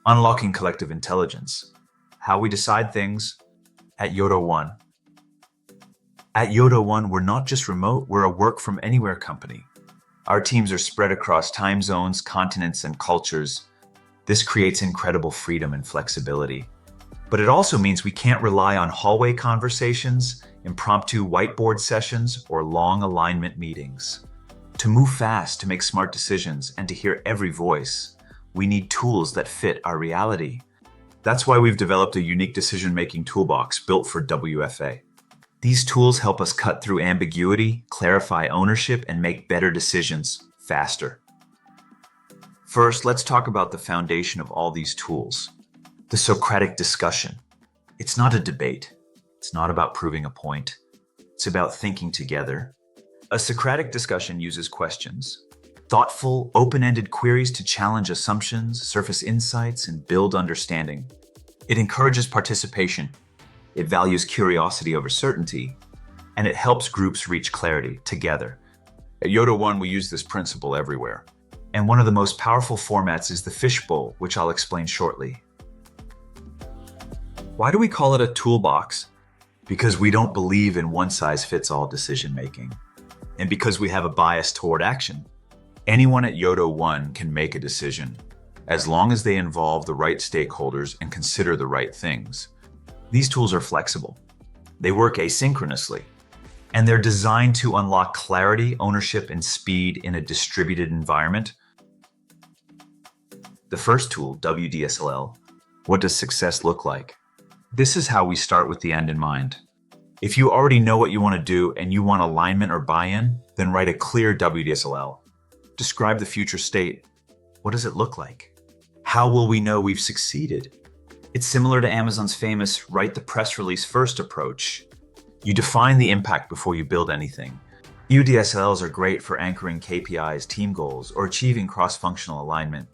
Unlocking collective intelligence. How we decide things at Yodo1. At Yodo1, we're not just remote, we're a work from anywhere company. Our teams are spread across time zones, continents, and cultures. This creates incredible freedom and flexibility. But it also means we can't rely on hallway conversations, impromptu whiteboard sessions, or long alignment meetings. To move fast, to make smart decisions, and to hear every voice, we need tools that fit our reality. That's why we've developed a unique decision-making toolbox built for WFA. These tools help us cut through ambiguity, clarify ownership, and make better decisions faster. First, let's talk about the foundation of all these tools. The Socratic discussion. It's not a debate. It's not about proving a point. It's about thinking together. A Socratic discussion uses questions. Thoughtful, open-ended queries to challenge assumptions, surface insights, and build understanding. It encourages participation. It values curiosity over certainty. And it helps groups reach clarity together. At Yodo1, we use this principle everywhere. And one of the most powerful formats is the fishbowl, which I'll explain shortly. Why do we call it a toolbox? Because we don't believe in one-size-fits-all decision-making. And because we have a bias toward action. Anyone at Yodo1 can make a decision, as long as they involve the right stakeholders and consider the right things. These tools are flexible. They work asynchronously. And they're designed to unlock clarity, ownership, and speed in a distributed environment. The first tool, WDSLL. What does success look like? This is how we start with the end in mind. If you already know what you want to do and you want alignment or buy-in, then write a clear WDSLL. Describe the future state. What does it look like? How will we know we've succeeded? It's similar to Amazon's famous write the press release first approach. You define the impact before you build anything. UDSLs are great for anchoring KPIs, team goals, or achieving cross-functional alignment.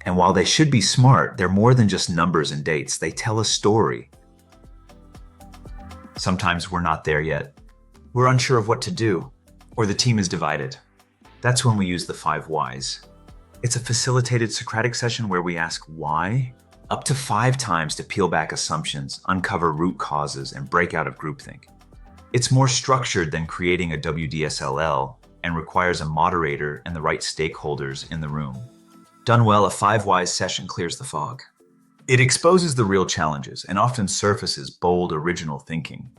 And while they should be smart, they're more than just numbers and dates. They tell a story. Sometimes we're not there yet. We're unsure of what to do, or the team is divided. That's when we use the 5 whys. It's a facilitated Socratic session where we ask why up to 5 times to peel back assumptions, uncover root causes, and break out of groupthink. It's more structured than creating a WDSLL and requires a moderator and the right stakeholders in the room. Done well, a 5 whys session clears the fog. It exposes the real challenges and often surfaces bold, original thinking.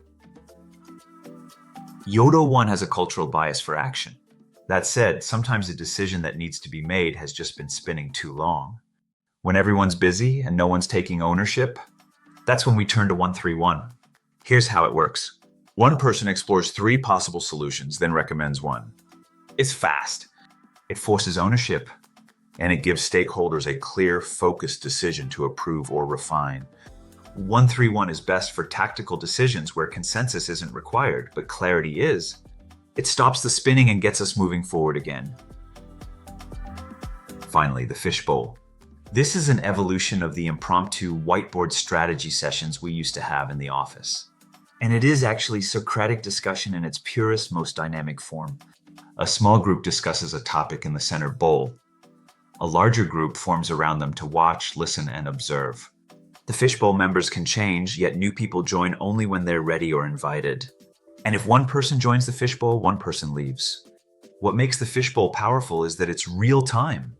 Yodo1 has a cultural bias for action. That said, sometimes a decision that needs to be made has just been spinning too long. When everyone's busy and no one's taking ownership, that's when we turn to 131. Here's how it works. One person explores 3 possible solutions, then recommends one. It's fast. It forces ownership, and it gives stakeholders a clear, focused decision to approve or refine. 131 is best for tactical decisions where consensus isn't required, but clarity is. It stops the spinning and gets us moving forward again. Finally, the fishbowl. This is an evolution of the impromptu whiteboard strategy sessions we used to have in the office. And it is actually Socratic discussion in its purest, most dynamic form. A small group discusses a topic in the center bowl. A larger group forms around them to watch, listen, and observe. The fishbowl members can change, yet new people join only when they're ready or invited. And if one person joins the fishbowl, one person leaves. What makes the fishbowl powerful is that it's real time.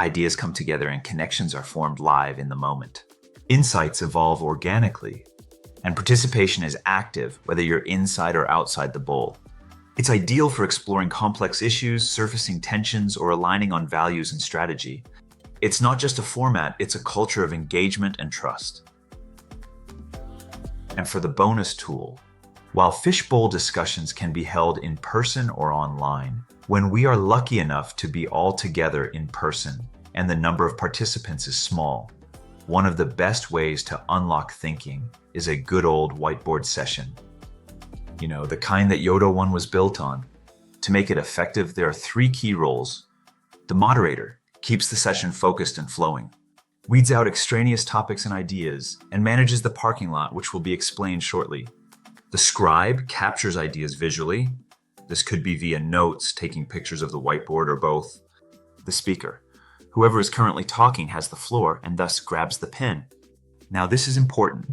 Ideas come together and connections are formed live in the moment. Insights evolve organically, and participation is active, whether you're inside or outside the bowl. It's ideal for exploring complex issues, surfacing tensions, or aligning on values and strategy. It's not just a format, it's a culture of engagement and trust. And for the bonus tool, while fishbowl discussions can be held in person or online, when we are lucky enough to be all together in person and the number of participants is small, one of the best ways to unlock thinking is a good old whiteboard session. You know, the kind that Yodo1 was built on. To make it effective, there are 3 key roles. The moderator keeps the session focused and flowing, weeds out extraneous topics and ideas, and manages the parking lot, which will be explained shortly. The scribe captures ideas visually. This could be via notes, taking pictures of the whiteboard, or both. The speaker, Whoever is currently talking has the floor and thus grabs the pen. Now this is important.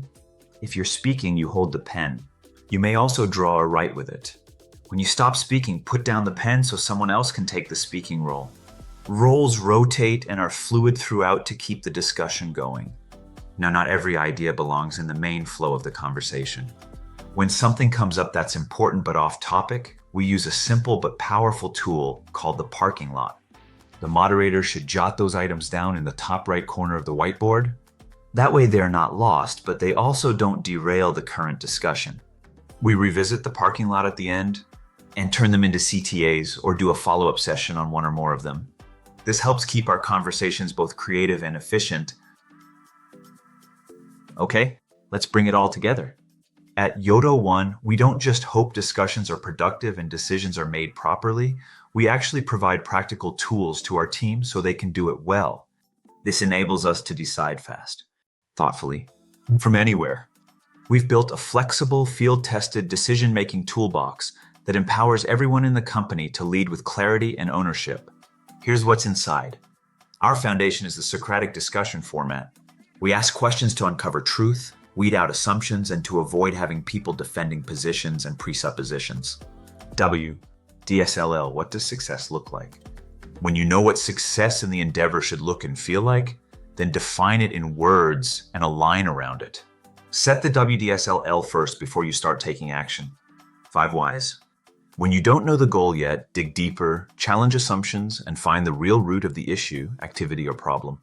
If you're speaking, you hold the pen. You may also draw or write with it. When you stop speaking, put down the pen so someone else can take the speaking role. Roles rotate and are fluid throughout to keep the discussion going. Now, not every idea belongs in the main flow of the conversation. When something comes up that's important but off topic, we use a simple but powerful tool called the parking lot. The moderator should jot those items down in the top right corner of the whiteboard. That way they're not lost, but they also don't derail the current discussion. We revisit the parking lot at the end and turn them into CTAs or do a follow-up session on one or more of them. This helps keep our conversations both creative and efficient. Okay, let's bring it all together. At Yodo1, we don't just hope discussions are productive and decisions are made properly. We actually provide practical tools to our team so they can do it well. This enables us to decide fast, thoughtfully, from anywhere. We've built a flexible, field-tested decision-making toolbox that empowers everyone in the company to lead with clarity and ownership. Here's what's inside. Our foundation is the Socratic discussion format. We ask questions to uncover truth, weed out assumptions, and to avoid having people defending positions and presuppositions. W, DSLL, what does success look like? When you know what success in the endeavor should look and feel like, then define it in words and align around it. Set the WDSLL first before you start taking action. 5 whys. When you don't know the goal yet, dig deeper, challenge assumptions, and find the real root of the issue, activity, or problem.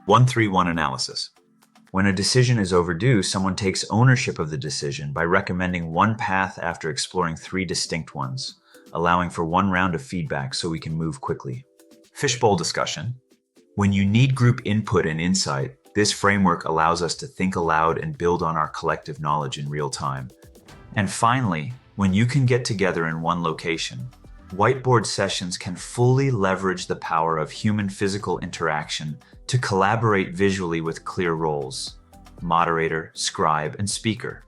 1-3-1 analysis. When a decision is overdue, someone takes ownership of the decision by recommending one path after exploring 3 distinct ones, allowing for 1 round of feedback so we can move quickly. Fishbowl discussion. When you need group input and insight, this framework allows us to think aloud and build on our collective knowledge in real time. And finally, when you can get together in one location, whiteboard sessions can fully leverage the power of human physical interaction to collaborate visually with clear roles: moderator, scribe, and speaker.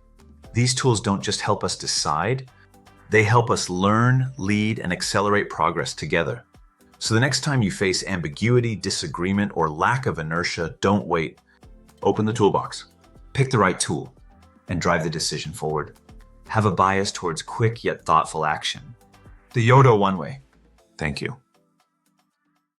These tools don't just help us decide, they help us learn, lead, and accelerate progress together. So the next time you face ambiguity, disagreement, or lack of inertia, don't wait. Open the toolbox, pick the right tool, and drive the decision forward. Have a bias towards quick yet thoughtful action. The Yodo1 way. Thank you.